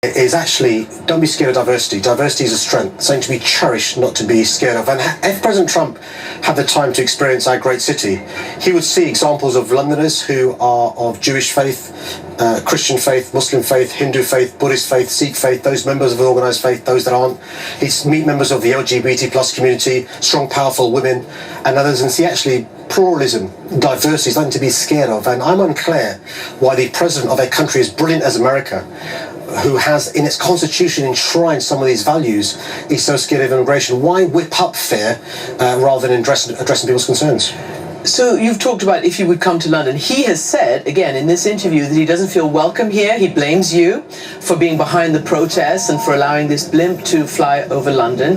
is actually, don't be scared of diversity. Diversity is a strength, something to be cherished, not to be scared of. And if President Trump had the time to experience our great city, he would see examples of Londoners who are of Jewish faith, Christian faith, Muslim faith, Hindu faith, Buddhist faith, Sikh faith, those members of the organised faith, those that aren't. He'd meet members of the LGBT plus community, strong, powerful women and others, and see actually pluralism, diversity is nothing to be scared of. And I'm unclear why the president of a country as brilliant as America, who has in its constitution enshrined some of these values, is so scared of immigration. Why whip up fear rather than addressing people's concerns? So you've talked about if you would come to London. He has said, again, in this interview, that he doesn't feel welcome here. He blames you for being behind the protests and for allowing this blimp to fly over London.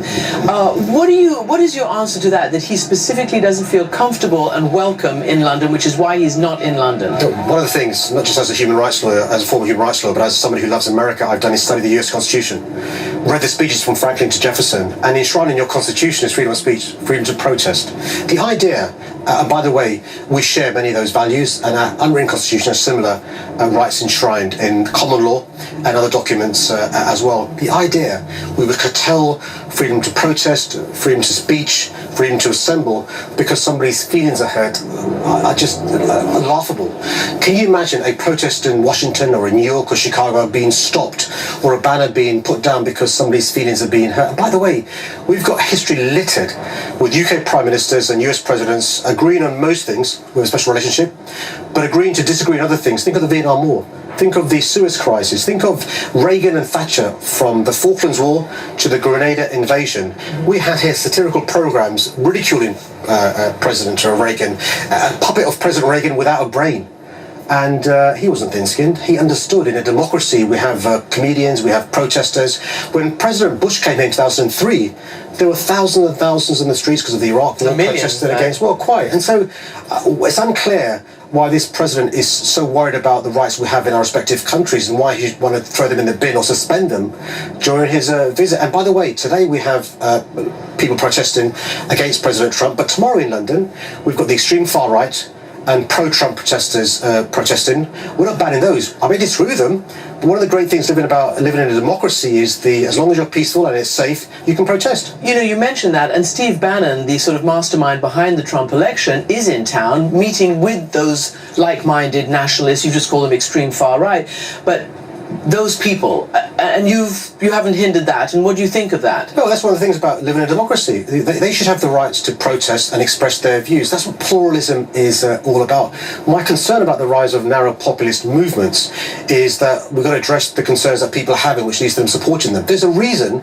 What is your answer to that, that he specifically doesn't feel comfortable and welcome in London, which is why he's not in London? One of the things, not just as a human rights lawyer, as a former human rights lawyer, but as somebody who loves America, I've done is study the US Constitution, read the speeches from Franklin to Jefferson, and enshrined in your Constitution is freedom of speech, freedom to protest. The idea, by the way, we share many of those values, and our unwritten constitution has similar rights enshrined in common law and other documents as well. The idea we would curtail freedom to protest, freedom to speech, freedom to assemble because somebody's feelings are hurt are just laughable. Can you imagine a protest in Washington or in New York or Chicago being stopped, or a banner being put down because somebody's feelings are being hurt? And by the way, we've got history littered with UK prime ministers and US presidents agreeing on most things with a special relationship, but agreeing to disagree on other things. Think of the Vietnam War. Think of the Suez Crisis. Think of Reagan and Thatcher, from the Falklands War to the Grenada invasion. We had here satirical programs ridiculing President Reagan, a puppet of President Reagan without a brain. And he wasn't thin-skinned. He understood in a democracy we have comedians, we have protesters. When President Bush came in 2003, there were thousands and thousands in the streets because of the Iraq war protested against. Well, quite. And so it's unclear why this president is so worried about the rights we have in our respective countries and why he want to throw them in the bin or suspend them during his visit. And by the way, today we have people protesting against President Trump, but tomorrow in London we've got the extreme far right and pro-Trump protesters protesting. We're not banning those. I may disagree with them, but one of the great things living in a democracy is as long as you're peaceful and it's safe, you can protest. You know, you mentioned that, and Steve Bannon, the sort of mastermind behind the Trump election, is in town meeting with those like-minded nationalists. You just call them extreme far right, but those people, and you haven't hindered that, and what do you think of that? No, that's one of the things about living in a democracy. They should have the rights to protest and express their views. That's what pluralism is all about. My concern about the rise of narrow populist movements is that we've got to address the concerns that people are having, which leads to them supporting them. There's a reason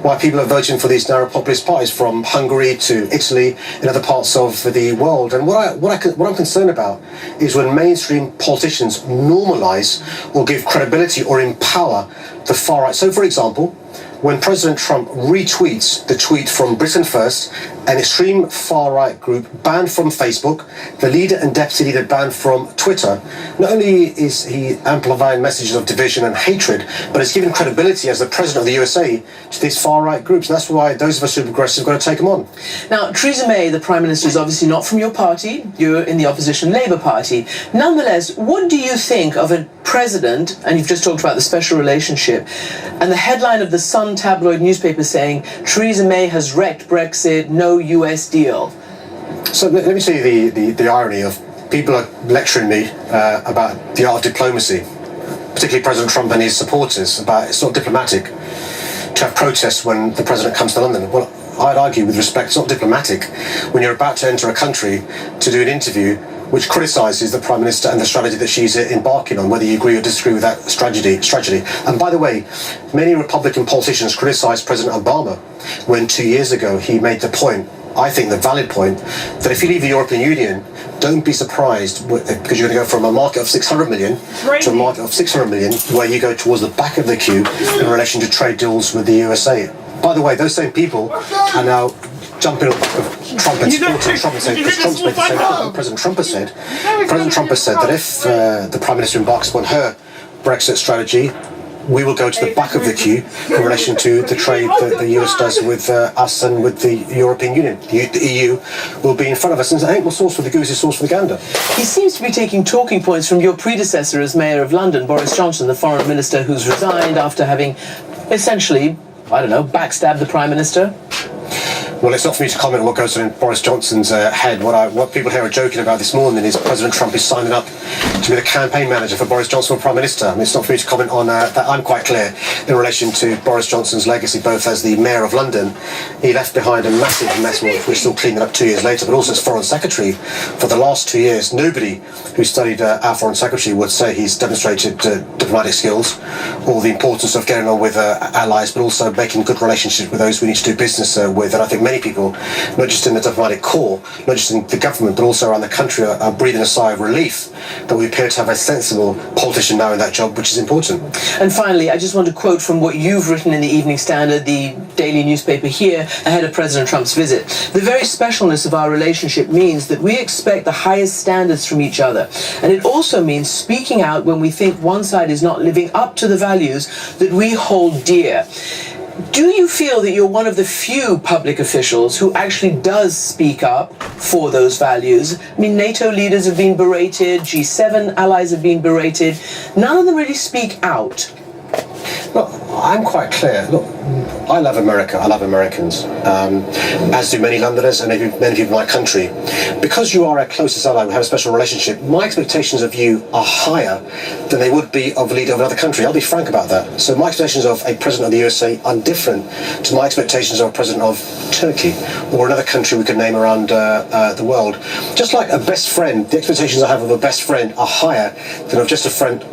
why people are voting for these narrow populist parties, from Hungary to Italy and other parts of the world. And what I'm concerned about is when mainstream politicians normalise or give credibility or empower the far right. So, for example, when President Trump retweets the tweet from Britain First, an extreme far right group banned from Facebook, the leader and deputy leader banned from Twitter, not only is he amplifying messages of division and hatred, but it's giving credibility as the president of the USA to these far right groups. And that's why those of us who are progressive have got to take them on. Now, Theresa May, the Prime Minister, is obviously not from your party. You're in the opposition Labour Party. Nonetheless, what do you think of a president, and you've just talked about the special relationship, and the headline of the Sun tabloid newspaper saying Theresa May has wrecked Brexit, no US deal? So let me tell you the irony of people are lecturing me about the art of diplomacy, particularly President Trump and his supporters, about it's not diplomatic to have protests when the president comes to London. Well, I'd argue with respect, it's not diplomatic when you're about to enter a country to do an interview which criticises the Prime Minister and the strategy that she's embarking on, whether you agree or disagree with that strategy. And by the way, many Republican politicians criticised President Obama when 2 years ago he made the point, I think the valid point, that if you leave the European Union, don't be surprised because you're going to go from a market of 600 million to a market of 600 million, where you go towards the back of the queue in relation to trade deals with the USA. By the way, those same people are now jumping on Trump and supporting Trump and saying, because Trump's made the same point that President Trump has said. President Trump has said that if the Prime Minister embarks upon her Brexit strategy, we will go to the back of the queue in relation to the trade that the US does with us and with the European Union. The EU will be in front of us, and I think what's sauce for the goose is sauce for the gander. He seems to be taking talking points from your predecessor as Mayor of London, Boris Johnson, the foreign minister who's resigned after having essentially, I don't know, backstabbed the Prime Minister. Well, it's not for me to comment on what goes on in Boris Johnson's head. What people here are joking about this morning is President Trump is signing up to be the campaign manager for Boris Johnson for Prime Minister. I mean, it's not for me to comment on that. I'm quite clear in relation to Boris Johnson's legacy, both as the Mayor of London. He left behind a massive mess, which we're still cleaning up 2 years later, but also as Foreign Secretary for the last 2 years. Nobody who studied our Foreign Secretary would say he's demonstrated diplomatic skills or the importance of getting on with allies, but also making good relationships with those we need to do business with. And I think many people, not just in the diplomatic corps, not just in the government, but also around the country, are breathing a sigh of relief that we appear to have a sensible politician now in that job, which is important. And finally, I just want to quote from what you've written in the Evening Standard, the daily newspaper here, ahead of President Trump's visit. The very specialness of our relationship means that we expect the highest standards from each other. And it also means speaking out when we think one side is not living up to the values that we hold dear. Do you feel that you're one of the few public officials who actually does speak up for those values? I mean, NATO leaders have been berated, G7 allies have been berated. None of them really speak out. Look, I'm quite clear. Look, I love America. I love Americans, as do many Londoners and many people in my country. Because you are our closest ally, we have a special relationship, my expectations of you are higher than they would be of a leader of another country. I'll be frank about that. So my expectations of a president of the USA are different to my expectations of a president of Turkey or another country we could name around the world. Just like a best friend, the expectations I have of a best friend are higher than of just a friend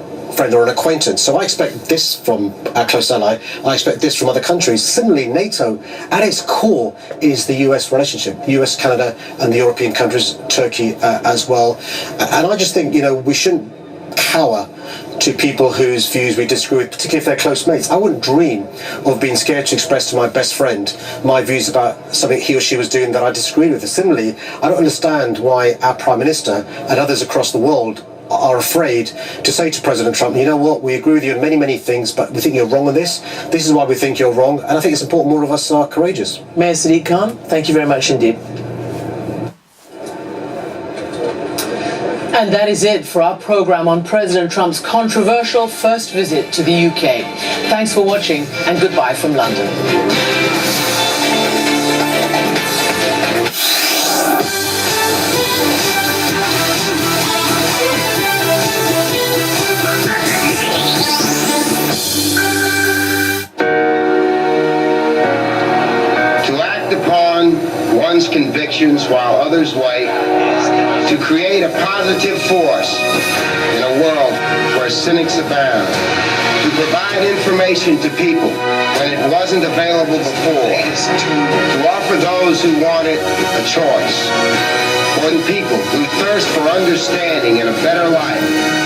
or an acquaintance. So I expect this from our close ally, I expect this from other countries. Similarly, NATO, at its core, is the US relationship. The US, Canada, and the European countries, Turkey as well. And I just think, we shouldn't cower to people whose views we disagree with, particularly if they're close mates. I wouldn't dream of being scared to express to my best friend my views about something he or she was doing that I disagree with. Similarly, I don't understand why our Prime Minister and others across the world are afraid to say to President Trump, you know what, we agree with you on many, many things, but we think you're wrong on this. This is why we think you're wrong. And I think it's important more of us are courageous. Mayor Sadiq Khan, thank you very much indeed. And that is it for our program on President Trump's controversial first visit to the UK. Thanks for watching and goodbye from London. One's convictions while others wait, to create a positive force in a world where cynics abound, to provide information to people when it wasn't available before, to offer those who want it a choice, for the people who thirst for understanding and a better life,